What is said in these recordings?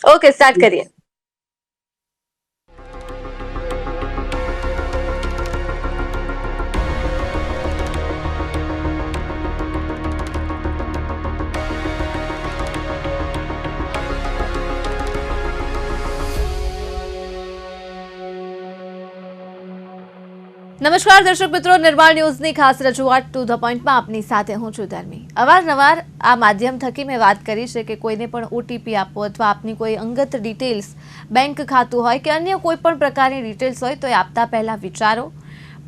Okay, start કરીએ. નમસ્કાર દર્શક મિત્રો, નિર્માણ ન્યૂઝની ખાસ રજૂઆત ટુ ધ પોઈન્ટમાં આપની સાથે હું છું ધર્મી. અવારનવાર આ માધ્યમ થકી મેં વાત કરી છે કે કોઈને પણ ઓટીપી આપો અથવા આપની કોઈ અંગત ડિટેલ્સ, બેંક ખાતું હોય કે અન્ય કોઈ પણ પ્રકારની ડિટેલ્સ હોય તો એ આપતા પહેલા વિચારો.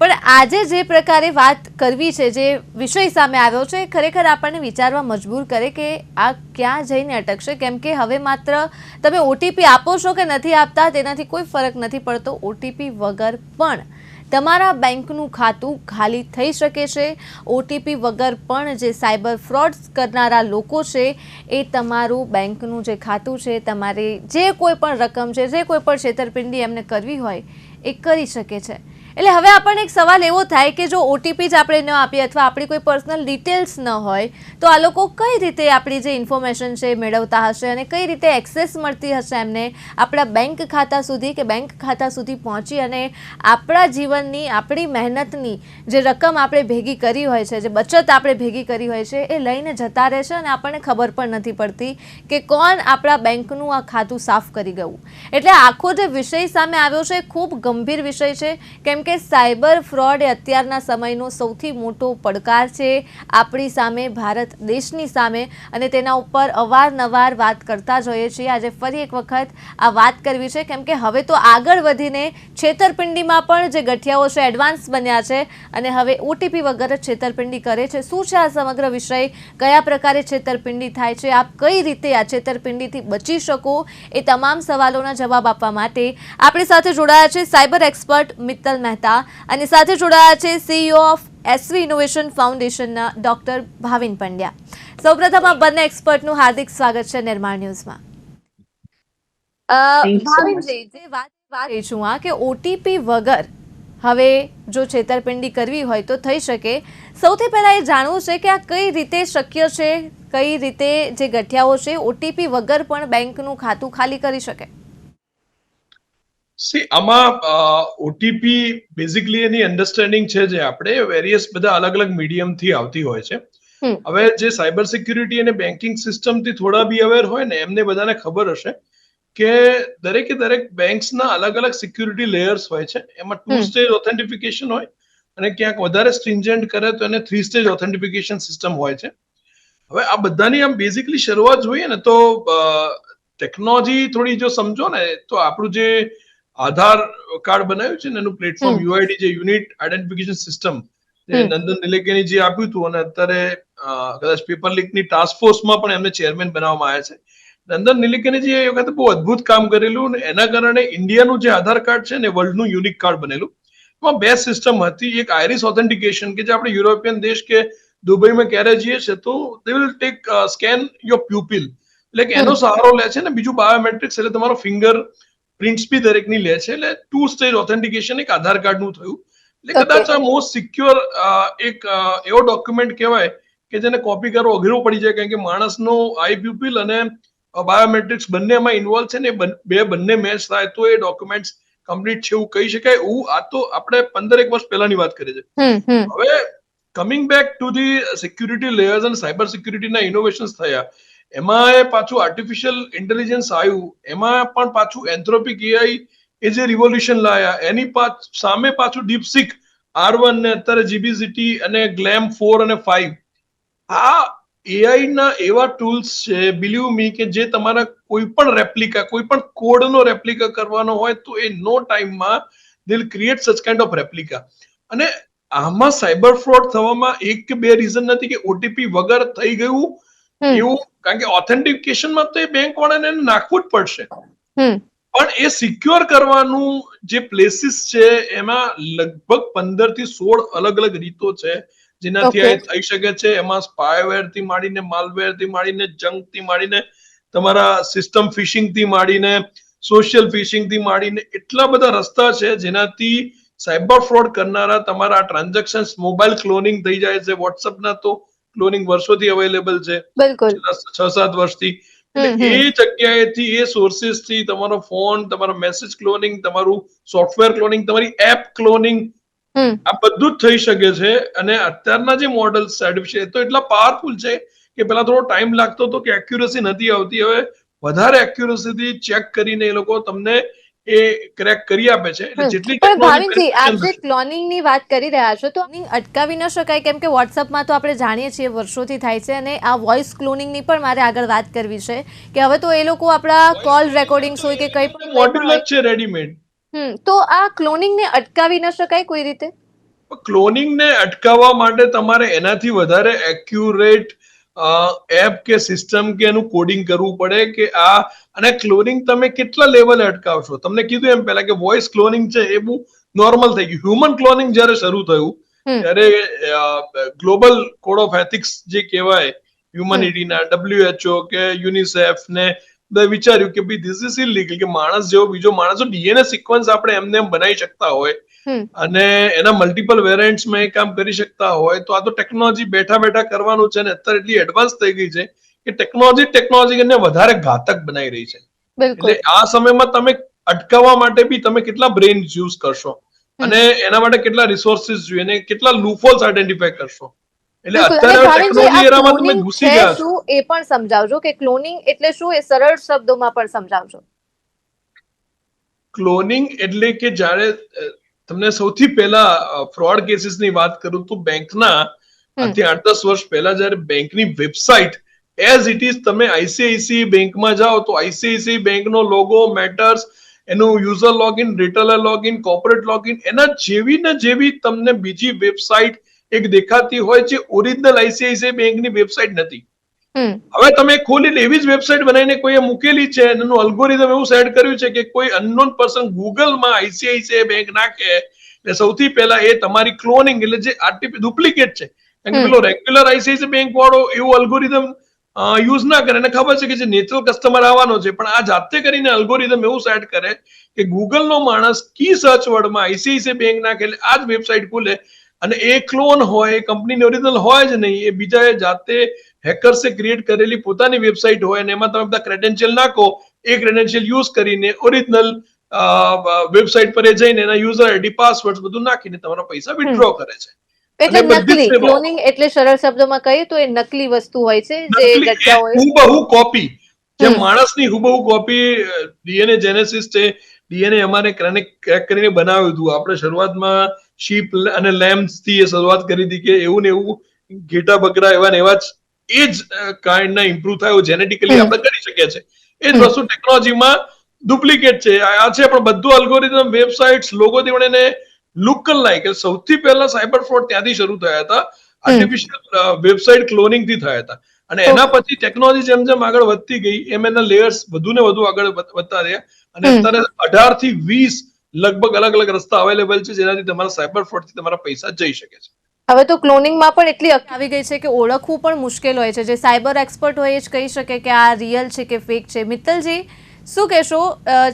પણ આજે જે પ્રકારે વાત કરવી છે, જે વિષય સામે આવ્યો છે, એ ખરેખર આપણને વિચારવા મજબૂર કરે કે આ ક્યાં જઈને અટકશે. કેમ કે હવે માત્ર તમે ઓટીપી આપો છો કે નથી આપતા તેનાથી કોઈ ફરક નથી પડતો. ઓટીપી વગર પણ તમારા બેંકનું ખાતું ખાલી થઈ શકે છે. ઓટીપી વગર પણ જે સાયબર ફ્રોડ કરનારા લોકો છે એ તમારું બેંકનું જે ખાતું છે, તમારે જે કોઈ પણ રકમ છે, જે કોઈ પણ છેતરપિંડી એમને કરવી હોય એ કરી શકે છે. એટલે હવે આપણને એક સવાલ એવો થાય કે જો ઓટીપી જ આપણે ન આપીએ અથવા આપણી કોઈ પર્સનલ ડિટેલ્સ ન હોય તો આ લોકો કઈ રીતે આપણી જે ઇન્ફોર્મેશન છે મેળવતા હશે અને કઈ રીતે એક્સેસ મળતી હશે એમને આપણા બેંક ખાતા સુધી, કે બેંક ખાતા સુધી પહોંચી અને આપણા જીવનની, આપણી મહેનતની જે રકમ આપણે ભેગી કરી હોય છે, જે બચત આપણે ભેગી કરી હોય છે એ લઈને જતા રહે છે અને આપણને ખબર પણ નથી પડતી કે કોણ આપણા બેંકનું આ ખાતું સાફ કરી ગયું. એટલે આખો જે વિષય સામે આવ્યો છે ખૂબ ગંભીર વિષય છે. કેમ કે સાયબર ફ્રોડ એ અત્યારના સમયનો સૌથી મોટો પડકાર છે આપણી સામે, ભારત દેશની સામે, અને તેના ઉપર અવારનવાર વાત કરતા જોઈએ છીએ. આજે ફરી એક વખત આ વાત કરવી છે કેમ કે હવે તો આગળ વધીને છેતરપિંડીમાં પણ જે ગઠિયાઓ છે એડવાન્સ બન્યા છે અને હવે ઓટીપી વગર જ છેતરપિંડી કરે છે. શું છે આ સમગ્ર વિષય, કયા પ્રકારે છેતરપિંડી થાય છે, આપ કઈ રીતે આ છેતરપિંડીથી બચી શકો, એ તમામ સવાલોના જવાબ આપવા માટે આપણી સાથે જોડાયા છે સાયબર એક્સપર્ટ મિત્તલ મહેતા અને સાથે જોડાયા છે સીઈઓ ઓફ એસવી ઇનોવેશન ફાઉન્ડેશનના ડોક્ટર ભાવિન પંડ્યા. સૌપ્રથમ આ બંને એક્સપર્ટનું હાર્દિક સ્વાગત છે નિર્માણ ન્યૂઝમાં. ભાવિનજી, જે વાત કરી છું આ કે ઓટીપી વગર હવે જો છેતરપિંડી કરવી હોય તો થઈ શકે. સૌથી પહેલા એ જાણવું છે કે આ કઈ રીતે શક્ય છે, કઈ રીતે જે ગઠિયાઓ છે ઓટીપી વગર પણ બેંકનું ખાતું ખાલી કરી શકે? આમાં ઓટીપી બેઝિકલી એની અન્ડરસ્ટેન્ડિંગ છે જે આપણે વેરિયસ બધા અલગ અલગ મીડિયમ થી આવતી હોય છે. હવે જે સાયબર સિક્યુરિટી અને બેન્કિંગ સિસ્ટમ થી થોડા બી અવેર હોય ને એમને બધાને ખબર હશે કે દરેકે દરેક બેંક્સના અલગ અલગ સિક્યુરિટી લેયર્સ હોય છે. એમાં 2 સ્ટેજ ઓથેન્ટિફિકેશન હોય અને ક્યાંક વધારે સ્ટ્રિન્જન્ટ કરે તો એને 3 સ્ટેજ ઓથેન્ટિફિકેશન સિસ્ટમ હોય છે. હવે આ બધાની આમ બેઝિકલી શરૂઆત જોઈએ ને તો ટેકનોલોજી થોડી જો સમજો ને તો આપણું જે આધાર કાર્ડ બનાવ્યું છે ને એનું પ્લેટફોર્મ યુઆઈડી, જે યુનિટ આઈડેન્ટિફિકેશન સિસ્ટમ, જે નંદન નિલેકણી જે આપ્યું હતું અને અત્યારે કદાચ પેપર લીકની ટાસ્ક ફોર્સમાં પણ એમને ચેરમેન બનાવવામાં આવ્યા છે. નંદન નિલેકણીજી એ વખતે બહુ અદભુત કામ કરેલું ને એના કારણે ઇન્ડિયાનું જે આધાર કાર્ડ છે ને વર્લ્ડનું યુનિક કાર્ડ બનેલું. એમાં 2 સિસ્ટમ હતી. એક આઈરિસ ઓથેન્ટિકેશન કે જે આપણે યુરોપિયન દેશ કે દુબઈમાં ક્યારે જઈએ છે તો they will take scan your pupil, એટલે કે એનો સહારો લે છે. ને બીજું બાયોમેટ્રિક્સ, એટલે તમારો ફિંગર પ્રિન્ટ્સ બી દરેકની લે છે. એટલે 2 સ્ટેજ ઓથેન્ટિકેશન એક આધાર કાર્ડનું થયું. એટલે કદાચ આ મોસ્ટ સિક્યોર એક એવો ડોક્યુમેન્ટ કહેવાય કે જેને કોપી કરવો અઘરો પડી જાય, કારણ કે માણસનો આઈ પ્યુપિલ અને બાયોમેટ્રિક્સ બંને એમાં ઇન્વોલ્વ છે ને બંને મેચ થાય તો એ ડોક્યુમેન્ટ કમ્પ્લીટ છે એવું કહી શકાય. આ તો આપણે 15 વર્ષ પહેલાની વાત કરીએ છીએ. હવે coming back to the security layers અને સાયબર સિક્યુરિટીના ઇનોવેશન્સ થયા, એમાં પાછું આર્ટિફિશિયલ ઇન્ટેલિજન્સ આવ્યું, એમાં પણ પાછું એન્થ્રોપિક એઆઈ એ જે રિવોલ્યુશન લાયા, એની સામે પાછું ડીપસીક R1 ને અત્યારે જીબીસીટી અને ગ્લેમ 4 અને 5, આ એઆઈ ના એવા ટૂલ્સ છે બિલીવ મી કે જે તમારા કોઈ પણ રેપ્લિકા, કોઈ પણ કોડનો રેપ્લિકા કરવાનો હોય તો એ નો ટાઈમમાં દે વિલ ક્રિએટ સચ કાઇન્ડ ઓફ રેપ્લિકા. અને આમાં સાયબર ફ્રોડ થવામાં એક કે બે રીઝન નથી કે ઓટીપી વગર થઈ ગયું એવું, કારણ કે ઓથેન્ટિકેશનમાં તો એ બેંક વાળાને નાખવું જ પડશે. પણ એ સિક્યોર કરવાનું જે પ્લેસીસ છે એમાં લગભગ 15 થી 16 અલગ અલગ રીતો છે જેનાથી આ થઈ શકે છે. એમાં સ્પાયવેર થી માંડીને, માલવેર થી માંડીને, જંક થી માંડીને, તમારા સિસ્ટમ ફિશિંગ થી માંડીને, સોશિયલ ફિશિંગ થી માંડીને એટલા બધા રસ્તા છે જેનાથી સાયબર ફ્રોડ કરનારા તમારા ટ્રાન્ઝેક્શન, મોબાઈલ ક્લોનિંગ થઈ જાય છે. વોટ્સઅપ ના તો ક્લોનિંગ વર્ષોથી અવેલેબલ છે, છેલ્લા 6-7 વર્ષથી. એટલે એ જગ્યાએથી એ સોર્સિસથી તમારો ફોન, તમારો મેસેજ ક્લોનિંગ, તમારું સોફ્ટવેર ક્લોનિંગ, તમારી એપ ક્લોનિંગ, આ બધું જ થઈ શકે છે. અને અત્યારના જે મોડલ્સ છે તો એટલા પાવરફુલ છે કે પેલા થોડો ટાઈમ લાગતો હતો કે એક્યુરસી નથી આવતી. હવે વધારે એક્યુરસીથી ચેક કરીને એ લોકો તમને એ ક્રેક કરી આપે છે. એટલે જેટલી પણ ટેકનોલોજી ભાવિનજી, આપ જે ક્લોનિંગ ની વાત કરી રહ્યા છો, તો અટકાવી ન શકાય, કેમ કે વોટ્સઅપમાં તો આપણે જાણીએ છીએ વર્ષોથી થાય છે. અને આ વોઇસ ક્લોનિંગ ની પણ મારે આગળ વાત કરવી છે કે હવે તો એ લોકો આપણા કોલ રેકોર્ડિંગ્સ હોય કે કંઈ પણ મોડ્યુલ જ છે રેડીમેડ. તો આ ક્લોનિંગ ને અટકાવી ન શકાય કોઈ રીતે? ક્લોનિંગ ને અટકાવવા માટે તમારે એનાથી વધારે એક્યુરેટ એપ કે સિસ્ટમ કે એનું કોડિંગ કરવું પડે કે આ. અને ક્લોનિંગ તમે કેટલા લેવલે અટકાવશો? તમને કીધું એમ પહેલા કે વોઇસ ક્લોનિંગ છે એ બહુ નોર્મલ થઈ ગયું. હ્યુમન ક્લોનિંગ જયારે શરૂ થયું ત્યારે ગ્લોબલ કોડ ઓફ એથિક્સ જે કહેવાય હ્યુમનિટીના, WHO કે યુનિસેફ ને વિચાર્યું કે ભાઈ ધીસ ઇઝ ઇલીગલ, કે માણસ જેવો બીજો માણસ ડીએનએ સિક્વન્સ આપણે એમને એમ બનાવી શકતા હોય અને એના મલ્ટિપલ વેરિયન્ટ્સમાં એ કામ કરી શકતા હોય તો આ તો ટેકનોલોજી બેઠા બેઠા કરવાનું છે. ને અત્યારે એટલી એડવાન્સ થઈ ગઈ છે કે ટેકનોલોજીને વધારે ઘાતક બનાવી રહી છે. એટલે આ સમયમાં તમે અટકાવવા માટે બી તમે કેટલા બ્રેન યુઝ કરશો અને એના માટે કેટલા રિસોર્સિસ જોઈએ અને કેટલા લૂપહોલ્સ આઈડેન્ટિફાઈ કરશો. એટલે અત્યારે ટેકનોલોજી એરામાં તમે ઘૂસી ગયા છો. એ પણ સમજાવજો કે ક્લોનિંગ એટલે શું, એ સરળ શબ્દોમાં પણ સમજાવજો. ક્લોનિંગ એટલે કે જ્યારે તમને સૌથી પહેલા ફ્રોડ કેસીસની વાત કરું તો બેંકના આજથી 8-10 વર્ષ પહેલા જ્યારે બેંકની વેબસાઇટ એઝ ઇટ ઇઝ તમે આઈસીઆઈસીઆઈ બેંકમાં જાઓ તો આઈસીઆઈસીઆઈ બેંકનો લોગો મેટર્સ, એનું user login, retailer login, corporate login, એના જેવી ને જેવી તમને બીજી વેબસાઇટ એક દેખાતી હોય છે ઓરિજિનલ આઈસીઆઈસીઆઈ બેંકની વેબસાઇટ નથી. હવે તમે ખોલીને એવી જ વેબસાઇટ બનાવીને કોઈએ મૂકેલી છે, એનું અલ્ગોરિધમ એવું સેટ કર્યું છે કે કોઈ અનનોન પર્સન ગૂગલમાં આઈસીઆઈસીઆઈ બેંક નાખે એટલે સૌથી પહેલા એ તમારી ક્લોનિંગ એટલે જે ડુપ્લિકેટ છે, કારણ કે પેલો રેગ્યુલર આઈસીઆઈસીઆઈ બેંક વાળો એવું અલ્ગોરિધમ યુઝ ના કરે. એને ખબર છે કે જે નેચરલ કસ્ટમર આવવાનો છે, પણ આ જાતે કરીને અલ્ગોરિધમ એવું સેટ કરે કે ગૂગલનો માણસ કી સર્ચ વર્ડમાં આઈસીઆઈસીઆઈ બેંક નાખે એટલે આ જ વેબસાઇટ ખુલે અને એ ક્લોન હોય, એ કંપનીની ઓરિજિનલ હોય જ નહીં, એ બીજાએ જાતે હેકર્સે ક્રિએટ કરેલી પોતાની વેબસાઇટ હોય અને એમાં તમે બધા ક્રેડેન્શિયલ નાખો, એ ક્રેડેન્શિયલ યુઝ કરીને ઓરિજિનલ વેબસાઇટ પર જઈને એના યુઝર આઈડી, પાસવર્ડ બધું નાખીને તમારા પૈસા વિથડ્રો કરે છે. એટલે નકલી ક્લોનિંગ એટલે સરળ શબ્દોમાં કહીએ તો એ નકલી વસ્તુ હોય છે, જે જગ્યા હોય હુબહુ કોપી, જેમ માણસની હુબહુ કોપી ડીએનએ જેનેસિસ છે, ડીએનએ અમારે ક્રેક કરીને બનાવ્યું હતું. આપણે શરૂઆતમાં શીપ અને લેમ્સ થી શરૂઆત કરી હતી કે એવું ને એવું ઘેટા બકરા એવા ને એવા જ એ જ કાઇન્ડના ઇમ્પ્રુવ થાય જેનેટિકલી આપણે કરી શકીએ છીએ. એ જ વસ્તુ ટેકનોલોજીમાં ડુપ્લિકેટ છે આ છે, પણ બધું અલ્ગોરિધમ, વેબસાઇટ્સ, લોગો એને લુક લાઈક. સૌથી પહેલા સાયબર ફ્રોડ ત્યાંથી શરૂ થયા હતા, આર્ટિફિશિયલ વેબસાઇટ ક્લોનિંગ થી થયા હતા. અને એના પછી ટેકનોલોજી જેમ જેમ આગળ વધતી ગઈ એમ એના લેયર્સ વધુ ને વધુ આગળ વધતા રહ્યા અને અત્યારે 18 થી 20 લગભગ અલગ અલગ રસ્તા અવેલેબલ છે જેનાથી તમારા સાયબર ફ્રોડ થી તમારા પૈસા જઈ શકે છે. હવે તો ક્લોનિંગમાં પણ એટલી આવી ગઈ છે કે ઓળખવું પણ મુશ્કેલ હોય છે. જે સાયબર એક્સપર્ટ હોય એ જ કહી શકે કે આ રિયલ છે કે ફેક છે. મિત્તલજી, શું કહેશો,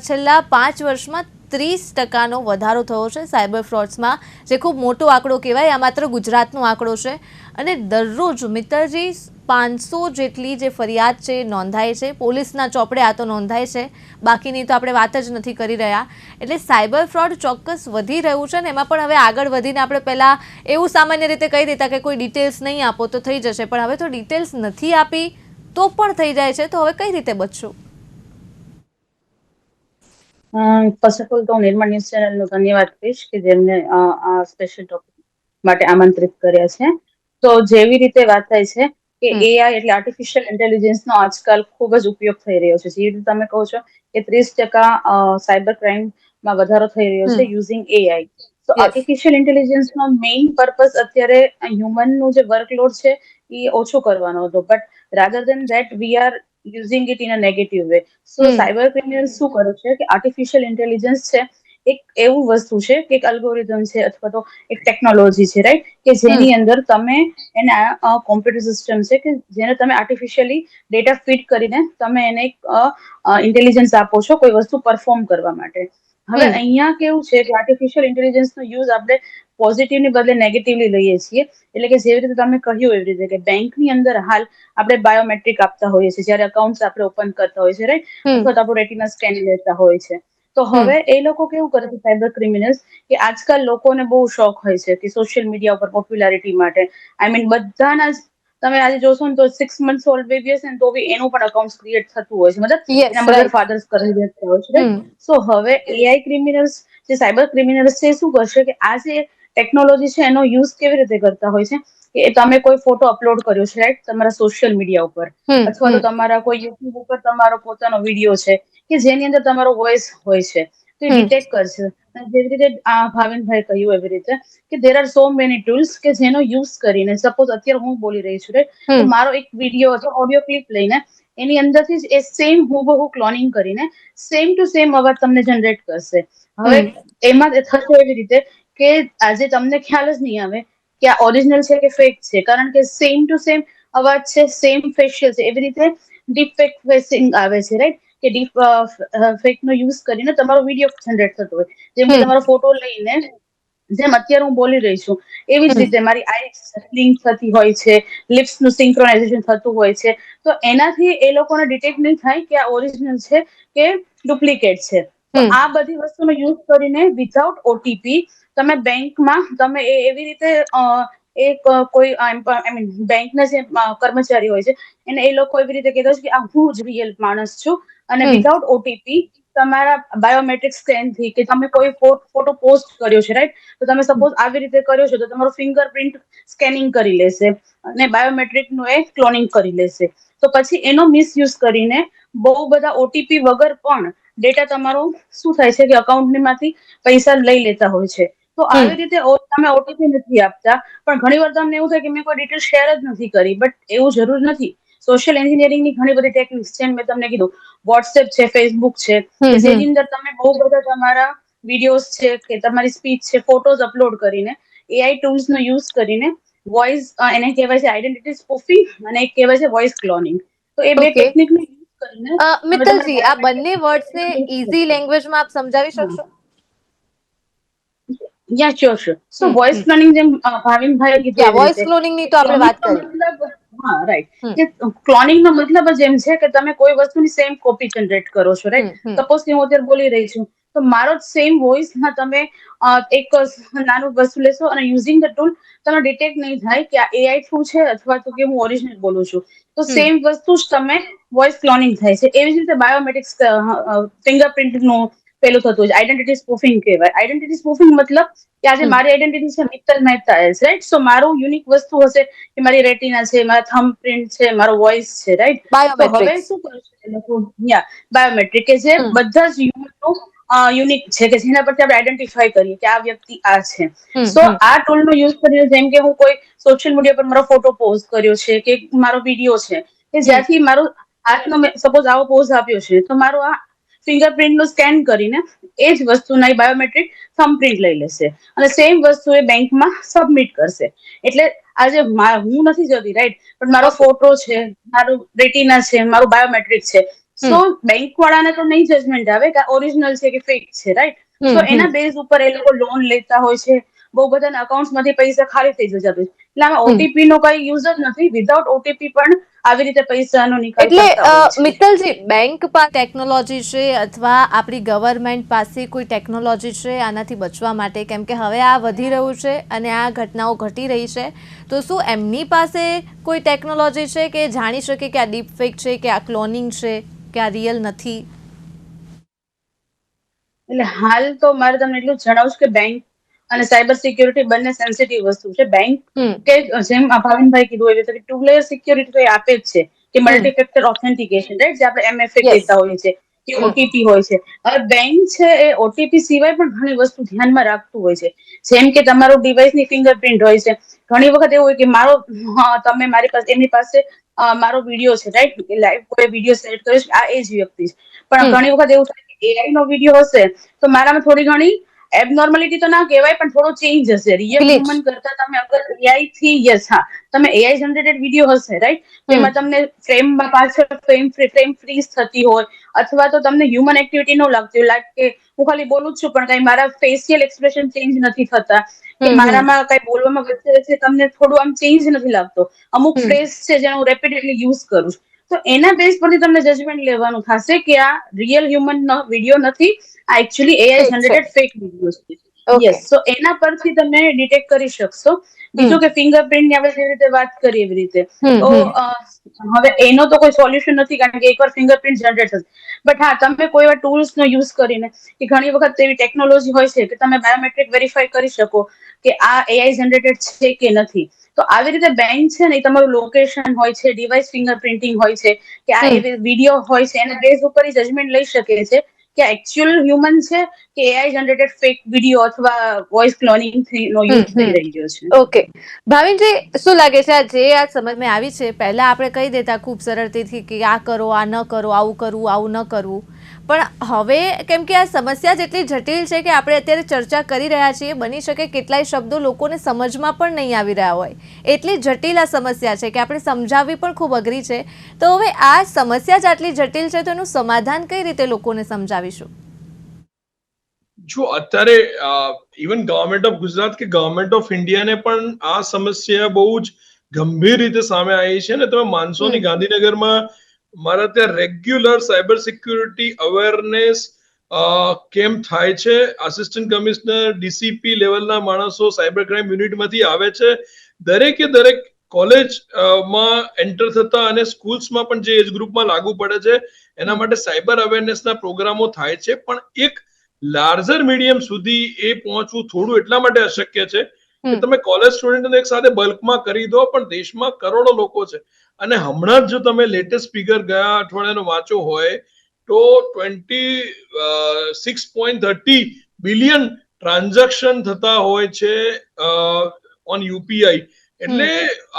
છેલ્લા 5 વર્ષમાં 30% વધારો થયો છે સાયબર ફ્રોડ્સમાં, જે ખૂબ મોટો આંકડો કહેવાય. આ માત્ર ગુજરાતનો આંકડો છે અને દરરોજ મિત્તલજી 500 જેટલી જે ફરિયાદ છે નોંધાય છે. પોલીસના ચોપડે આ તો નોંધાય છે, બાકીની તો આપણે વાત જ નથી કરી રહ્યા. એટલે સાયબર ફ્રોડ ચોક્કસ વધી રહ્યું છે ને એમાં પણ હવે આગળ વધીને આપણે પહેલાં એવું સામાન્ય રીતે કહી દેતા કે કોઈ ડિટેલ્સ નહીં આપો તો થઈ જશે, પણ હવે તો ડિટેલ્સ નથી આપી તો પણ થઈ જાય છે. તો હવે કઈ રીતે બચશું? ફર્સ્ટ ઓફ ઓલ તો નિર્માણ ન્યૂઝ ચેનલનો ધન્યવાદ કહીશ કે જેમને આ સ્પેશિયલ ટોપિક માટે આમંત્રિત કર્યા છે. તો જેવી રીતે વાત થાય છે કે એઆઈ એટલે આર્ટિફિશિયલ ઇન્ટેલિજન્સનો આજકાલ ખૂબ જ ઉપયોગ થઈ રહ્યો છે. જે રીતે તમે કહો છો કે 30% સાયબર ક્રાઇમમાં વધારો થઈ રહ્યો છે યુઝિંગ એઆઈ. તો આર્ટિફિશિયલ ઇન્ટેલિજન્સનો મેઇન પર્પઝ અત્યારે હ્યુમનનું જે વર્કલોડ છે એ ઓછો કરવાનો હતો, but rather then that we are using it in a negative way. So cyber criminal શું કરે છે કે આર્ટિફિશિયલ ઇન્ટેલિજન્સ છે એક એવું વસ્તુ છે કે એક અલ્ગોરિધમ છે અથવા તો એક ટેકનોલોજી છે, રાઈટ, કે જેની અંદર તમે એના કોમ્પ્યુટર સિસ્ટમ છે કે જેને તમે આર્ટિફિશિયલી ડેટા ફીડ કરીને તમે એને એક ઇન્ટેલિજન્સ આપો છો કોઈ વસ્તુ પરફોર્મ કરવા માટે. હવે અહીંયા કેવું છે કે આર્ટિફિશિયલ ઇન્ટેલિજન્સ નો યુઝ આપણે પોઝિટિવ ની બદલે નેગેટિવલી લઈએ છીએ. એટલે કે જેવી રીતે તમે કહ્યું એવી રીતે કે બેંકની અંદર હાલ આપણે બાયોમેટ્રિક આપતા હોઈએ છીએ જ્યારે અકાઉન્ટ આપણે ઓપન કરતા હોઈએ છીએ, રાઈટ? અથવા તો આપણું રેટિના સ્કેન લેતા હોય છે. તો હવે એ લોકો કેવું કરે છે સાયબર ક્રિમિનલ્સ, કે આજકાલ લોકોને બહુ શોખ હોય છે કે સોશિયલ મીડિયા ઉપર પોપ્યુલારિટી માટે, આઈ મીન બધાના જ તમે આજે જોશો ને તો 6 months ઓલ્ડ બેબી હશે ને તો બી એનું પણ અકાઉન્ટ ક્રિએટ થતું હોય છે, મતલબ એના મધર ફાધર્સ કરી દેતા હોય છે. સો હવે એઆઈ ક્રિમિનલ્સ, જે સાયબર ક્રિમિનલ્સ છે, શું કરશે કે આ જે ટેકનોલોજી છે એનો યુઝ કેવી રીતે કરતા હોય છે કે તમે કોઈ ફોટો અપલોડ કર્યો છે, રાઈટ, તમારા સોશિયલ મીડિયા ઉપર, અથવા તો તમારા કોઈ યુટ્યુબ ઉપર તમારો પોતાનો વિડીયો છે કે જેની અંદર તમારો વોઇસ હોય છે, તો એ ડિટેક્ટ કરશે. જેવી રીતે ભાવિનભાઈ કહ્યું એવી રીતે કે there are so many tools કે જેનો યુઝ કરીને, સપોઝ અત્યારે હું બોલી રહી છું, તો મારો એક વિડીયો અથવા ઓડિયો ક્લિપ લઈને એની અંદરથી જ એ સેમ હુબહુ ક્લોનિંગ કરીને સેમ ટુ સેમ અવાજ તમને જનરેટ કરશે. હવે એમાં થશે એવી રીતે કે આજે તમને ખ્યાલ જ નહીં આવે કે આ ઓરિજિનલ છે કે ફેક છે, કારણ કે સેમ ટુ સેમ અવાજ છે, સેમ ફેશિયલ છે. એવી રીતે ડીપ ફેક ફેસિંગ આવે છે, રાઈટ, કે ડીપ ફેક નો યુઝ કરીને તમારો વિડીયો જનરેટ થતો હોય. જેમ કે તમારો ફોટો લઈને, જેમ અત્યારે હું બોલી રહી છું એવી જ રીતે મારી આઈસ બ્લિંક થતી હોય છે, લિપ્સ નું સિંક્રોનાઇઝેશન થતું હોય છે, તો એનાથી એ લોકોને ડિટેક્ટ નહીં થાય કે આ ઓરિજિનલ છે કે ડુપ્લિકેટ છે. તો આ બધી વસ્તુનો યુઝ કરીને વિધાઉટ ઓટીપી તમે બેંકમાં તમે એવી રીતે એક કોઈ આઈ મીન બેંકના જે કર્મચારી હોય છે એને એ લોકો એવી રીતે કહેતા છે કે આ હું જ રિયલ માણસ છું, અને વિધાઉટ ઓટીપી તમારા બાયોમેટ્રિક સ્કેન થી કે તમે કોઈ ફોટો પોસ્ટ કર્યો છે, રાઈટ, તો તમે સપોઝ આવી રીતે કર્યો છે તો તમારો ફિંગરપ્રિન્ટ સ્કેનિંગ કરી લેશે અને બાયોમેટ્રિક નું એ ક્લોનિંગ કરી લેશે. તો પછી એનો મિસયુઝ કરીને બહુ બધા ઓટીપી વગર પણ ડેટા તમારો શું થાય છે કે અકાઉન્ટ માંથી પૈસા લઈ લેતા હોય છે. તો આવી રીતે તમે ઓટીપી નથી આપતા, પણ ઘણી વાર તમને એવું થાય કે મેં કોઈ ડિટેલ શેર જ નથી કરી, બટ એવું જરૂર નથી. સોશિયલ એન્જિનિયરિંગની ઘણી બધી ટેકનિક્સ છે, મેં તમને કીધું વોટ્સએપ છે, ફેસબુક છે, કે જેની અંદર તમે બહુ બધા તમારા વિડીયોઝ છે કે તમારી સ્પીચ છે, ફોટોઝ અપલોડ કરીને એઆઈ ટૂલ્સ નો યુઝ કરીને વોઇસ, એને કહેવાય છે આઈડેન્ટિટી સ્પૂફિંગ અને એક કહેવાય છે વોઇસ ક્લોનિંગ. તો એ બે ટેકનિક ને યુઝ કરીને તમે તમારા મિત્તલજી, આ બંને વર્ડ્સને ઈઝી બાયોમેટ્રિક, લેંગ્વેજમાં આપ સમજાવી શકશો? યા શ્યોર. સો વોઇસ ક્લોનિંગ જેમ ભાવિનભાઈએ કીધું એવી વોઇસ રીતે ક્લોનિંગ ની કે તો આપણે ક્લોનિંગ વાત નો કરી. મતલબ, હા રાઈટ, કે ક્લોનિંગ નો મતલબ જ એમ છે કે તમે કોઈ વસ્તુની સેમ કોપી જનરેટ કરો છો, રાઈટ. સપોઝ કે હું અત્યારે બોલી રહી છું તો મારો જ સેમ વોઇસ માં તમે એક નાનું વસ્તુ લેશો અને યુઝિંગ ધ ટૂલ તમે ડિટેક્ટ નહીં થાય કે આ એઆઈ થ્રુ છે અથવા તો કે હું ઓરિજિનલ બોલું છું. તો સેમ વસ્તુ જ તમે વોઇસ ક્લોનિંગ થાય છે. એવી જ રીતે બાયોમેટ્રિક્સ ફિંગરપ્રિન્ટ નું પેલું થતું હોય છે, આઈડેન્ટિટી સ્પૂફિંગ કહેવાય. આઈડેન્ટિટી સ્પૂફિંગ મતલબ કે આજે મારી આઈડેન્ટિટી છે મિત્તલ મહેતા એઝ, રાઈટ. સો મારું યુનિક વસ્તુ હશે કે મારી રેટિના છે, મારા થંબ પ્રિન્ટ છે, મારો વોઇસ છે, રાઈટ. તો હવે બાયોમેટ્રિક્સ. શું કરશે એ લોકો, બાયોમેટ્રિક, કે જે બધા જ હ્યુમનનું યુનિક છે, કે જેના પરથી આપણે આઈડેન્ટિફાઈ કરીએ કે આ વ્યક્તિ આ છે. સો આ ટૂલ નો યુઝ કરીને, જેમ કે હું કોઈ સોશિયલ મીડિયા પર મારો ફોટો પોસ્ટ કર્યો છે કે મારો વિડીયો છે કે જ્યાંથી મારો હાથનો મેં સપોઝ આવો પોઝ આપ્યો છે, તો મારો આ ફિંગરપ્રિન્ટ નું સ્કેન કરીને એ જ વસ્તુના બાયોમેટ્રિક થંબપ્રિન્ટ લઈ લેશે અને સેમ વસ્તુ એ બેંકમાં સબમિટ કરશે. એટલે આજે હું નથી જતી, રાઈટ, પણ મારો ફોટો છે, મારું રેટિના છે, મારું બાયોમેટ્રિક છે. સો બેંક વાળાને તો નહીં જજમેન્ટ આવે કે ઓરિજિનલ છે કે ફેક છે, રાઈટ. સો એના બેઝ ઉપર એ લોકો લોન લેતા હોય છે, બહુ બધાના અકાઉન્ટ માંથી પૈસા ખાલી થઈ જતા હોય છે. એટલે આમાં ઓટીપી નો કઈ યુઝ જ નથી. વિધાઉટ ઓટીપી પણ આવી રીતે પૈસાનો નિકાલ એટલે કરતા હોય છે. મિત્તલજી, બેંક પાસે ટેકનોલોજી છે અથવા આપણી ગવર્મેન્ટ પાસે કોઈ ટેકનોલોજી છે આનાથી બચવા માટે, કેમ કે હવે આ વધી રહ્યું છે અને આ ઘટનાઓ ઘટી રહી છે, તો શું એમની પાસે કોઈ ટેકનોલોજી છે કે જાણી શકે કે આ ડીપ ફેક છે, કે આ ક્લોનિંગ છે, કે આ રિયલ નથી? એટલે હાલ તો મારે તમને એટલું જણાવું કે બેંક અને સાયબર સિક્યોરિટી બંને સેન્સિટિવ વસ્તુ છે. બેંક કે જેમ ભાવિનભાઈ કીધું એવી રીતે 2 લેયર સિક્યોરિટી તો એ આપે જ છે કે મલ્ટી ફેક્ટર ઓથેન્ટિકેશન, રાઈટ, જે આપણે એમએફએ કહેતા હોઈએ છીએ, કે ઓટીપી હોય છે. હવે બેંક છે એ ઓટીપી સિવાય પણ ઘણી વસ્તુ ધ્યાનમાં રાખતું હોય છે. જેમ કે તમારું ડિવાઇસની ફિંગરપ્રિન્ટ હોય છે. ઘણી વખત એવું હોય કે મારો તમે મારી પાસે એમની પાસે મારો વિડીયો છે, રાઈટ, લાઈવ કોઈ વિડીયો સેટ કર્યો છે, આ એ જ વ્યક્તિ છે. પણ ઘણી વખત એવું થાય કે એઆઈ નો વિડીયો હશે તો મારામાં થોડી ઘણી એબનોર્માલિટી તો ના કહેવાય, પણ થોડો ચેન્જ હશે. Real glitch. હ્યુમન કરતા તમે અગર એઆઈ થી, યસ, હા, તમે એઆઈ જનરેટેડ વિડીયો હશે, રાઈટ, તો એમાં તમને ફ્રેમમાં પાછળ ફ્રેમ ફ્રીઝ થતી હોય અથવા તો તમને હ્યુમન એક્ટિવિટી ન લાગતી હોય, લાઈક કે હું ખાલી બોલું જ છું પણ કઈ મારા ફેશિયલ એક્સપ્રેશન ચેન્જ નથી થતા, કે મારામાં કઈ બોલવામાં વચ્ચે વચ્ચે તમને થોડું આમ ચેન્જ નથી લાગતો, અમુક ફ્રેઝ છે જેને હું રેપિડેટલી યુઝ કરું છું, તો એના બેઝ પરથી તમને જજમેન્ટ લેવાનું થશે કે આ રિયલ હ્યુમન વિડીયો નથી, આ actually AI generated fake video છે. યસ, સો એના પરથી તમે ડિટેક્ટ કરી શકશો. બીજું કે ફિંગરપ્રિન્ટ ની આપણે જેવી રીતે વાત કરીએ એવી રીતે, તો હવે એનો તો કોઈ સોલ્યુશન નથી, કારણ કે એકવાર ફિંગરપ્રિન્ટ જનરેટ થશે. બટ હા, તમે કોઈ એવા ટૂલ્સ નો યુઝ કરીને, કે ઘણી વખત એવી ટેકનોલોજી હોય છે કે તમે બાયોમેટ્રિક વેરીફાઈ કરી શકો કે આ એઆઈ જનરેટેડ છે કે નથી. તો આવી રીતે બેંક છે ને, તમારું લોકેશન હોય છે, ડિવાઇસ ફિંગરપ્રિન્ટિંગ હોય છે, કે આ એવી વિડીયો હોય છે, એના બેઝ ઉપર જજમેન્ટ લઈ શકે છે કે એકચ્યુઅલ હ્યુમન છે કે એઆઈ જનરેટેડ ફેક વિડીયો અથવા વોઇસ ક્લોનિંગ નો યુઝ થઈ રહ્યો છે. ઓકે, ભાવિનજી, શું લાગે છે જે આ સમજમાં આવી છે, પહેલા આપણે કહી દેતા ખૂબ સરળતાથી કે આ કરો, આ ન કરો, આવું કરવું, આવું ન કરવું, પણ હવે કેમ કે આ સમસ્યા જેટલી જટિલ છે કે આપણે અત્યારે ચર્ચા કરી રહ્યા છીએ, બની શકે કેટલાય શબ્દો લોકોને સમજમાં પણ નહીં આવી રહ્યા હોય, એટલી જટિલ આ સમસ્યા છે કે આપણે સમજાવવી પણ ખૂબ અઘરી છે. તો હવે આ સમસ્યા જ આટલી જટિલ છે તો એનું સમાધાન કઈ રીતે લોકોને સમજાવીશું? જો અત્યારે ઇવન ગવર્મેન્ટ ઓફ ગુજરાત કે ગવર્મેન્ટ ઓફ ઇન્ડિયાને પણ આ સમસ્યા બહુ જ ગંભીર રીતે સામે આવી છે. ને તમે માનસો ની, ગાંધીનગરમાં મારા ત્યાં regular cyber security awareness camp થાય છે. આસિસ્ટન્ટ કમિશનર, ડીસીપી લેવલના માણસો સાયબર ક્રાઇમ યુનિટમાંથી આવે છે. દરેકે દરેક કોલેજમાં એન્ટર થતા અને સ્કૂલ્સમાં પણ જે એજ ગ્રુપમાં લાગુ પડે છે એના માટે સાયબર અવેરનેસના પ્રોગ્રામો થાય છે. પણ એક લાર્જર મીડિયમ સુધી એ પહોંચવું થોડું એટલા માટે અશક્ય છે કે તમે કોલેજ સ્ટુડન્ટને એક સાથે બલ્કમાં કરી દો, પણ દેશમાં કરોડો લોકો છે. અને હમણાં જ જો તમે લેટેસ્ટ ફિગર ગયા અઠવાડિયાનો વાંચો હોય તો 26.30 બિલિયન ટ્રાન્ઝેક્શન થતા હોય છે ઓન યુપીઆઈ. એટલે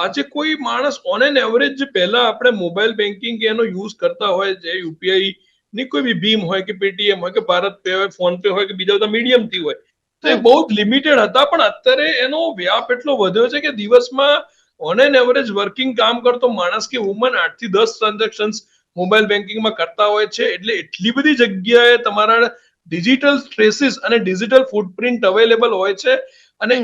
આજે કોઈ માણસ ઓન એન એવરેજ જે પહેલા આપણે મોબાઈલ બેન્કિંગ એનો યુઝ કરતા હોય, જે યુપીઆઈ ની કોઈ બી ભીમ હોય કે પેટીએમ હોય કે ભારત પે હોય, ફોન પે હોય કે બીજા બધા મીડિયમ થી હોય, તો એ બહુ જ લિમિટેડ હતા. પણ અત્યારે એનો વ્યાપ એટલો વધ્યો છે કે દિવસમાં ઓન એન એવરેજ વર્કિંગ કામ કરતો માણસ કે વુમન 8 થી 10 ટ્રાન્ઝેક્શન મોબાઈલ બેન્કિંગમાં કરતા હોય છે. એટલે એટલી બધી જગ્યાએ તમારા ડિજિટલ ટ્રેસીસ અને ડિજિટલ ફૂટપ્રિન્ટ અવેલેબલ હોય છે. અને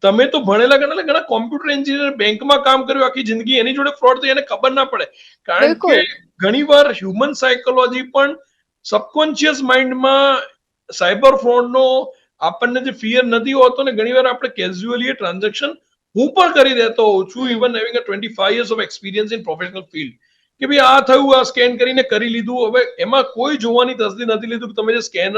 તમે તો ભણેલા ગણેલા ઘણા કોમ્પ્યુટર એન્જિનિયર બેંકમાં કામ કર્યું આખી જિંદગી, એની જોડે ફ્રોડ થઈ એને ખબર ના પડે. કારણ કે ઘણીવાર હ્યુમન સાયકોલોજી પણ સબકોન્શિયસ માઇન્ડમાં સાયબર ફ્રોડનો આપણને જે ફિયર નથી હોતો ને, ઘણીવાર આપણે કેઝ્યુઅલી ટ્રાન્ઝેક્શન હું પણ કરી દેતો હોઉં છું, even having a 25 years of experience in professional field, કે ભાઈ આ થયું, આ સ્કેન કરીને કરી લીધું. હવે એમાં કોઈ જોવાની તસદી નથી લીધું કે તમે જે સ્કેન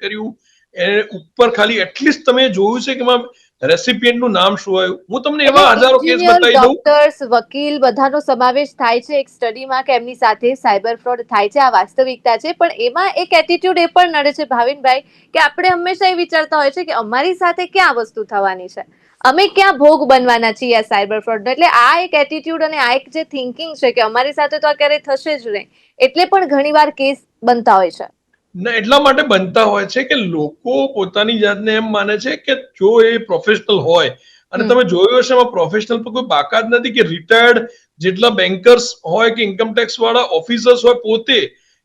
કર્યું એ ઉપર ખાલી એટલીસ્ટ તમે જોયું છે કે એમાં રેસિપિયન્ટ નું નામ શું હોય. હું તમને એવા હજારો કેસ બતાવી દઉં. ડોક્ટર્સ, વકીલ બધાનો સમાવેશ થાય છે એક સ્ટડીમાં કે એમની સાથે સાયબર ફ્રોડ થાય છે, આ વાસ્તવિકતા છે. પણ એમાં એક એટીટ્યુડ એ પણ નડે છે ભાવિનભાઈ, કે આપણે હંમેશા એ વિચારતા હોય છે કે અમારી સાથે ક્યાં વસ્તુ થવાની છે, અમે ક્યાં ભોગ બનવાના છીએ આ સાયબર ફ્રોડનો. એટલે આ એક એટીટ્યુડ અને આ એક જે થિંકિંગ છે કે અમારી સાથે તો આ ક્યારેય થશે જ નહીં, એટલે પણ ઘણીવાર કેસ બનતા હોય છે. ના, એટલા માટે બનતા હોય છે કે લોકો પોતાની જાતને એમ માને છે કે જો એ પ્રોફેશનલ હોય, અને તમે જોયું હશે એમાં પ્રોફેશનલ પર કોઈ બાકાત નથી, કે રિટાયર્ડ જેટલા બેન્કર્સ હોય કે ઇન્કમટેક્સ વાળા ઓફિસર્સ હોય પોતે,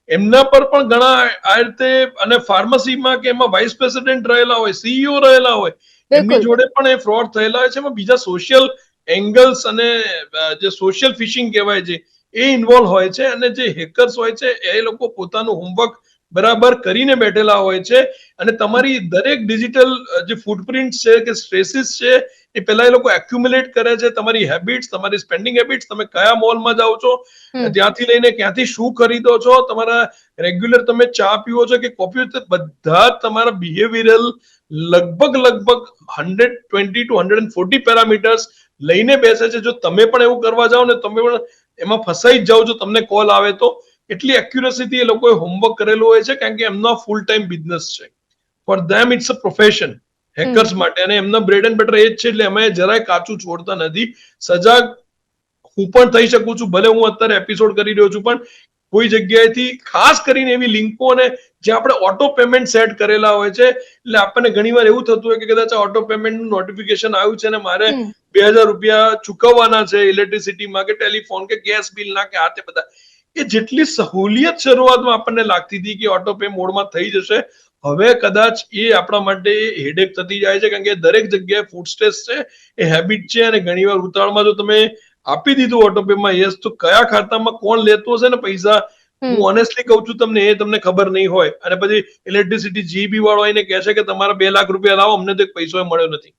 એમના પર પણ ઘણા આ રીતે, અને ફાર્મસીમાં કે એમાં વાઇસ પ્રેસિડેન્ટ રહેલા હોય, સીઈઓ રહેલા હોય, એમની જોડે પણ એ ફ્રોડ થયેલા હોય છે. એમાં બીજા સોશિયલ એંગલ્સ અને જે સોશિયલ ફિશિંગ કહેવાય છે એ ઇન્વોલ્વ હોય છે. અને જે હેકર્સ હોય છે એ લોકો પોતાનું હોમવર્ક બરાબર કરીને બેઠેલા હોય છે. અને તમારી દરેક ડિજિટલ જે ફૂટપ્રિન્ટ છે કે સ્ટ્રેસીસ છે એ પહેલા એ લોકો એક્યુમ્યુલેટ કરે છે. તમારી હેબિટ્સ, તમારી સ્પેન્ડિંગ હેબિટ્સ, તમે કયા મોલમાં જાઓ છો, ત્યાંથી લઈને ક્યાંથી શું ખરીદો છો, તમારા રેગ્યુલર તમે ચા પીવો છો કે કોફી, બધા તમારા બિહેવિયરલ લગભગ 120 to 140 પેરામીટર્સ લઈને બેસે છે. જો તમે પણ એવું કરવા જાઓ ને, તમે પણ એમાં ફસાઈ જ જાઓ છો, તમને કોલ આવે તો. એટલી એક્યુરસીથી એ લોકોએ હોમવર્ક કરેલું હોય છે, કારણ કે એમનો ફૂલ ટાઈમ બિઝનેસ છે. For them it's a profession, hackers માટે. અને એમના બ્રેડ એન્ડ બટર એ જ છે, એટલે અમે જરાય કાચું છોડતા નથી. સજાગ હું પણ થઈ શકું છું, ભલે હું અત્યારે એપિસોડ કરી રહ્યો છું, પણ કોઈ જગ્યાએથી ખાસ કરીને એવી લિંકો ને જે આપણે ઓટો પેમેન્ટ સેટ કરેલા હોય છે, એટલે આપણને ઘણીવાર એવું થતું હોય કે કદાચ ઓટો પેમેન્ટ નું નોટિફિકેશન આવ્યું છે ને મારે 2000 રૂપિયા ચૂકવવાના છે ઇલેક્ટ્રિસિટીમાં કે ટેલિફોન કે ગેસ બિલ ના કે આ તે બધા, એ જેટલી સહુલિયત શરૂઆતમાં આપણને લાગતી હતી કે ઓટો પે મોડમાં થઈ જશે, હવે કદાચ એ આપણા માટે હેડેક થતી જાય છે, કારણ કે દરેક જગ્યાએ ફૂડ સ્ટ્રેસ છે, એ હેબિટ છે, અને ઘણીવાર ઉતાવળમાં જો તમે આપી દીધું ઓટો પે માં યસ, તો કયા ખાતામાં કોણ લેતો હશે ને પૈસા, હું ઓનેસ્ટલી કહું છું તમને, એ તમને ખબર નહીં હોય. અને પછી ઇલેક્ટ્રિસિટી જીબી વાળો આવીને કહે છે કે તમારા 2 લાખ રૂપિયા લાવો, અમને તો એક પૈસો મળ્યો નથી.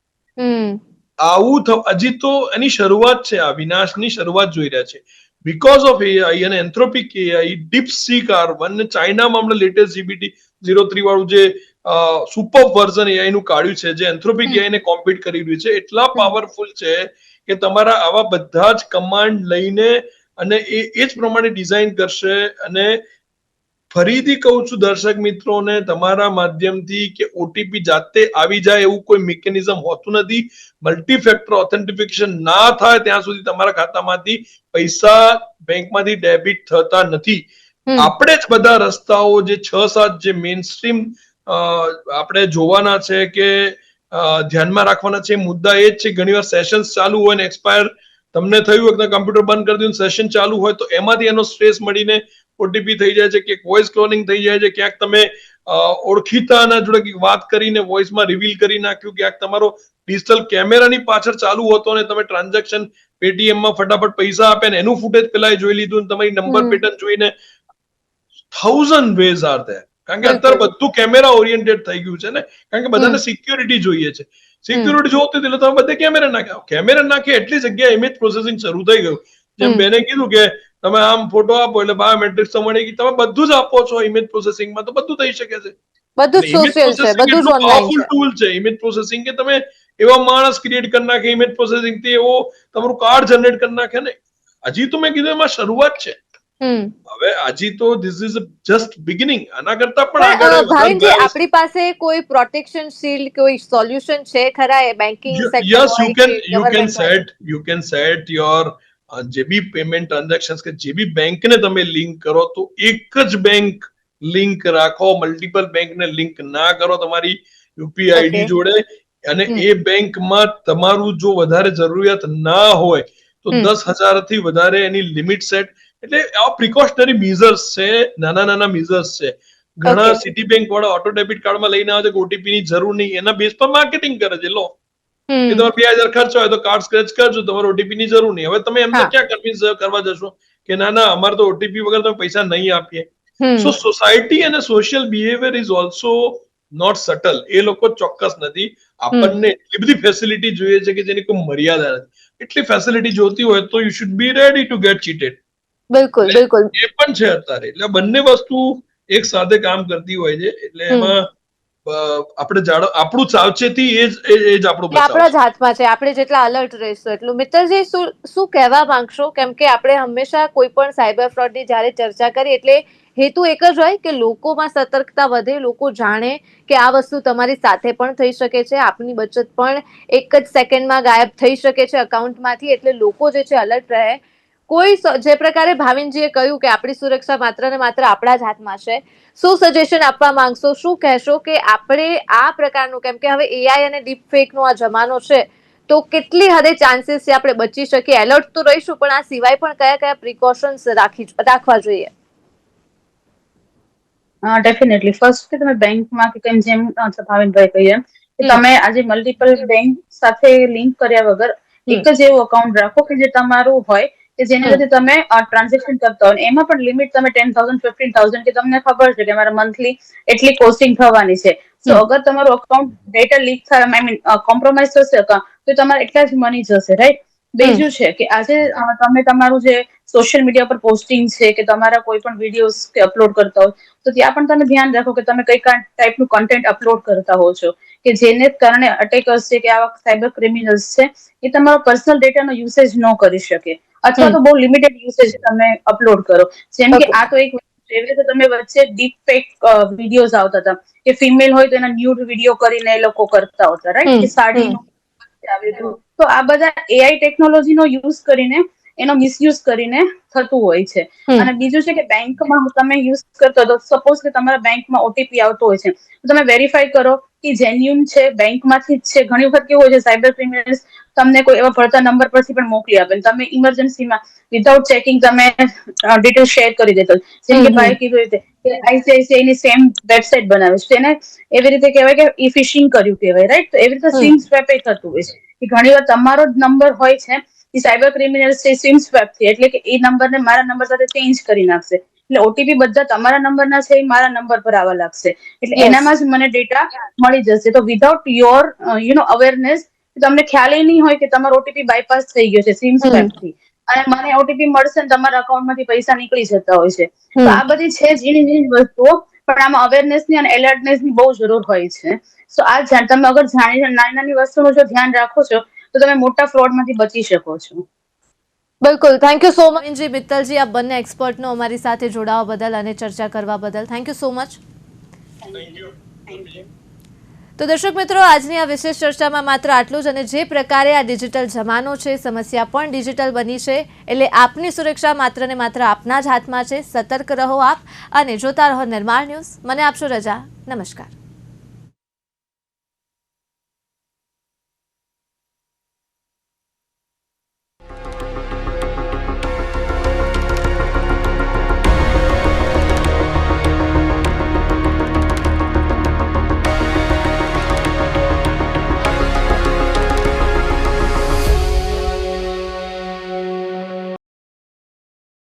આવું હજી તો એની શરૂઆત છે, આ વિનાશની શરૂઆત જોઈ રહ્યા છે. બીકોઝ ઓફ એઆઈ અને એન્થ્રોપિક એઆઈ, ડીપસીક R1, ચાઇનામાં હમણાં લેટેસ્ટ GPT-03 વાળું જે સુપર વર્ઝન એઆઈ નું કાઢ્યું છે, જે એન્થ્રોપિક એઆઈ ને કોમ્પીટ કરી રહ્યું છે, એટલા પાવરફુલ છે કે તમારા આવા બધા જ કમાન્ડ લઈને અને એ જ પ્રમાણે ડિઝાઇન કરશે. અને ફરીથી કહું છું દર્શક મિત્રોને, તમારા માધ્યમથી કે ઓટીપી જાતે આવી જાય એવું કોઈ મિકેનિઝમ હોતું નથી. મલ્ટી ફેક્ટર ઓથેન્ટિફિકેશન ના થાય ત્યાં સુધી તમારા ખાતામાંથી પૈસા બેંકમાંથી ડેબિટ થતા નથી. આપણે જ બધા રસ્તાઓ જે 6-7 જે મેઇન સ્ટ્રીમ આપણે જોવાના છે કે ધ્યાનમાં રાખવાના છે, મુદ્દા એ જ છે. ઘણીવાર સેશન્સ ચાલુ હોય ને એક્સપાયર તમને થયું કે કમ્પ્યુટર બંધ કરી દીધું, સેશન ચાલુ હોય, તો એમાંથી એનો સ્ટ્રેસ મળીને ઓટીપી થઈ જાય છે, કે વોઇસ ક્લોનિંગ થઈ જાય છે, ક્યાંક તમે ઓળખીતાના જોડે વાત કરીને વોઇસમાં રિવીલ કરી નાખ્યું, ક્યાંક તમારો ડિજિટલ કેમેરાની પાછળ ચાલુ હતો અને તમે ટ્રાન્ઝેક્શન પેટીએમમાં ફટાફટ પૈસા આપે ને એનું ફૂટેજ પેલા જોઈ લીધું, તમારી નંબર પેટર્ન જોઈને 1000 ways are there. કારણ કે અત્યારે બધું કેમેરા ઓરિએન્ટેડ થઈ ગયું છે ને, કારણ કે બધાને સિક્યોરિટી જોઈએ છે. સિક્યોરિટી જોતી એટલે તમે બધે કેમેરા નાખે એટલી જગ્યાએ ઇમેજ પ્રોસેસિંગ શરૂ થઈ ગયું. જેમ બેને કીધું કે તમે આમ ફોટો આપો એટલે બાયોમેટ્રિક્સ તમારી, તમે બધું જ આપો છો ઇમેજ પ્રોસેસિંગમાં, તો બધું થઈ શકે છે. બધું સોશિયલ છે, બધું જ ઓનલાઈન પાવરફુલ ટૂલ છે ઇમેજ પ્રોસેસિંગ, કે તમે એવા માણસ ક્રિએટ કરી નાખે ઇમેજ પ્રોસેસિંગ થી, એવો તમારું કાર્ડ જનરેટ કરી નાખે ને. હજી તો મેં કીધું એમાં શરૂઆત છે. હવે હજી તો ધીસ ઇઝ જસ્ટ બિગિનિંગ. આના કરતા પણ આગળ ભાવિનજી, આપણી પાસે કોઈ પ્રોટેક્શન શીલ્ડ, કોઈ સોલ્યુશન છે ખરા એ banking sector? Yes, you can set your જે બી પેમેન્ટ ટ્રાન્ઝેક્શન્સ કે જે બી બેંકને તમે લિંક કરો, તો એક જ બેંક લિંક રાખો, મલ્ટિપલ બેંકને લિંક ના કરો તમારી યુપીઆઈ આઈડી જોડે. અને એ બેંકમાં તમારું જો વધારે જરૂરિયાત ના હોય તો 10,000 થી વધારે એની લિમિટ સેટ. એટલે આ પ્રિકોશનરી મેઝર્સ છે, નાના મેઝર્સ છે. ઘણા સિટી બેંક વાળા ઓટો ડેબિટ કાર્ડમાં લઈને આવે છે કે ઓટીપી ની જરૂર નહીં, એના બેઝ પર માર્કેટિંગ કરે છે. લો કે તમારે 2000 ખર્ચ હોય તો કાર્ડ સ્ક્રેચ કરજો, તમારે ઓટીપી ની જરૂર નહીં. હવે તમે એમને ક્યાં કન્વિન્સ કરવા જશો કે ના અમારે તો ઓટીપી વગર તમે પૈસા નહીં આપીએ. સો સોસાયટી અને social behaviour is also not subtle. એ લોકો ચોક્કસ નથી. આપણને એટલી બધી ફેસિલિટી જોઈએ છે કે જેની કોઈ મર્યાદા નથી. એટલી ફેસિલિટી જોતી હોય તો you should be ready to gate cheated. બિલકુલ બિલકુલ, એ પણ છે અત્યારે. એટલે બંને વસ્તુ એક સાથે કામ કરતી હોય છે. એટલે એમાં આપણે આપણું સાવચેતી એ જ આપણું બચાવ આપણા જ હાથમાં છે. આપણે જેટલા અલર્ટ રહીશું એટલું. મિત્તલજી, શું કહેવા માંગશો? કેમ કે આપણે હંમેશા કોઈ પણ સાયબર ફ્રોડની જ્યારે ચર્ચા કરીએ એટલે હેતુ એક જ હોય કે લોકોમાં સતર્કતા વધે, લોકો જાણે કે આ વસ્તુ તમારી સાથે પણ થઈ શકે છે, આપની બચત પણ એક જ સેકન્ડમાં ગાયબ થઈ શકે છે અકાઉન્ટમાંથી. એટલે લોકો જે છે અલર્ટ રહે. કોઈ જે પ્રકારે ભાવિનજીએ કહ્યું કે આપણી સુરક્ષા માત્ર ને માત્ર આપણા જ હાથમાં છે, શું સજેશન આપવા માંગશો? શું કહેશો કે આપણે આ પ્રકારનું, કેમ કે હવે એઆઈ અને ડીપ ફેક નો આ જમાનો છે, તો કેટલી હદે ચાન્સીસ છે આપણે બચી શકીએ? એલર્ટ તો રહીશું, પણ આ સિવાય પણ કયા પ્રિકોશન્સ રાખવા જોઈએ? ડેફિનેટલી. ફર્સ્ટ કે તમે બેંકમાં કે કેમ જેમ ભાવિનભાઈ કહ્યું કે તમે આજે મલ્ટિપલ બેંક સાથે લિંક કર્યા વગર એક જ એવું અકાઉન્ટ રાખો કે જે તમારું હોય, કે જેને લીધે તમે ટ્રાન્ઝેક્શન કરતા હોય. એમાં પણ લિમિટ તમે 10,000 15,000 કે તમને ખબર છે કે મારા મંથલી એટલી કોસ્ટિંગ થવાની છે. સો અગર તમારું અકાઉન્ટ ડેટા લીક થાય, આઈ મીન કોમ્પ્રોમાઇઝ થશે તો તમારે એટલા જ મની જશે, રાઈટ? બીજું છે કે આજે તમે તમારું જે સોશિયલ મીડિયા પર પોસ્ટિંગ છે કે તમારા કોઈ પણ વિડીયોઝ કે અપલોડ કરતા હોય, તો ત્યાં પણ તમે ધ્યાન રાખો કે તમે કઈ ટાઈપનું કન્ટેન્ટ અપલોડ કરતા હો છો, કે જેને કારણે અટેકર્સ છે કે આવા સાયબર ક્રિમિનલ્સ છે એ તમારો પર્સનલ ડેટાનો યુસેજ ન કરી શકે, અથવા તો બહુ લિમિટેડ યુસેજ તમે અપલોડ કરો. જેમ કે આ તો એક એવી રીતે તમે વચ્ચે ડીપ ફેક વિડીયોઝ આવતા હતા કે ફિમેલ હોય તો એના ન્યૂડ વિડીયો કરીને એ લોકો કરતા હતા, રાઈટ? કે સાડીનું આવ્યું હતું. તો આ બધા એઆઈ ટેકનોલોજીનો યુઝ કરીને, એનો મિસયુઝ કરીને થતું હોય છે. અને બીજું છે કે બેંકમાં તમે યુઝ કરતો હતો, સપોઝ કે તમારા બેંકમાં ઓટીપી આવતો હોય છે, તો તમે વેરીફાઈ કરો કે જેન્યુન છે, બેંકમાંથી જ છે. ઘણી વખત કેવું હોય છે સાયબર ક્રિમિનલ્સ તમને કોઈ એવા પડતા નંબર પરથી પણ મોકલી આપે, તમે ઇમરજન્સીમાં વિધાઉટ ચેકિંગ તમે ડિટેલ શેર કરી દેતા. જેમ કે ભાઈ કીધું રીતે કે આઈસીઆઈસીઆઈ ની સેમ વેબસાઇટ બનાવે છે, તેને એવી રીતે કહેવાય કે ઈ ફિશિંગ કર્યું કહેવાય, રાઈટ? તો એવી રીતે સિમ સ્વેપ એ થતું હોય છે કે ઘણી વાર તમારો જ નંબર હોય છે એ સાયબર ક્રિમિનલ્સ છે સિમ સ્વેપ થી, એટલે કે એ નંબરને મારા નંબર સાથે ચેન્જ કરી નાખશે, એટલે ઓટીપી બધા તમારા નંબરના છે એ મારા નંબર પર આવવા લાગશે, એટલે એનામાં જ મને ડેટા મળી જશે. તો વિધાઉટ યોર અવેરનેસ તમને ખ્યાલ નહીં હોય કે તમારો ઓટીપી બાયપાસ થઈ ગયો છે સિમ સ્વેપ થી, અને મને ઓટીપી મળશે ને તમારા અકાઉન્ટમાંથી પૈસા નીકળી જતા હોય છે. તો આ બધી છે ઝીણી વસ્તુઓ, પણ આમાં અવેરનેસની અને એલર્ટનેસની બહુ જરૂર હોય છે. સો આ તમે અગર નાની નાની વસ્તુનું જો ધ્યાન રાખો છો તો તમે મોટા ફ્રોડમાંથી બચી શકો છો. બિલકુલ, થેન્ક યુ સો મચ જી મિત્તલજી, આ બંને એક્સપર્ટનો અમારી સાથે જોડાવા બદલ અને ચર્ચા કરવા બદલ થેન્ક યુ સો મચ. તો દર્શક મિત્રો, આજની આ વિશેષ ચર્ચામાં માત્ર આટલું જ. અને જે પ્રકારે આ ડિજિટલ જમાનો છે, સમસ્યા પણ ડિજિટલ બની છે, એટલે આપની સુરક્ષા માત્ર ને માત્ર આપના જ હાથમાં છે. સતર્ક રહો આપ અને જોતા રહો નિર્માણ ન્યૂઝ. મને આપશો રજા. નમસ્કાર.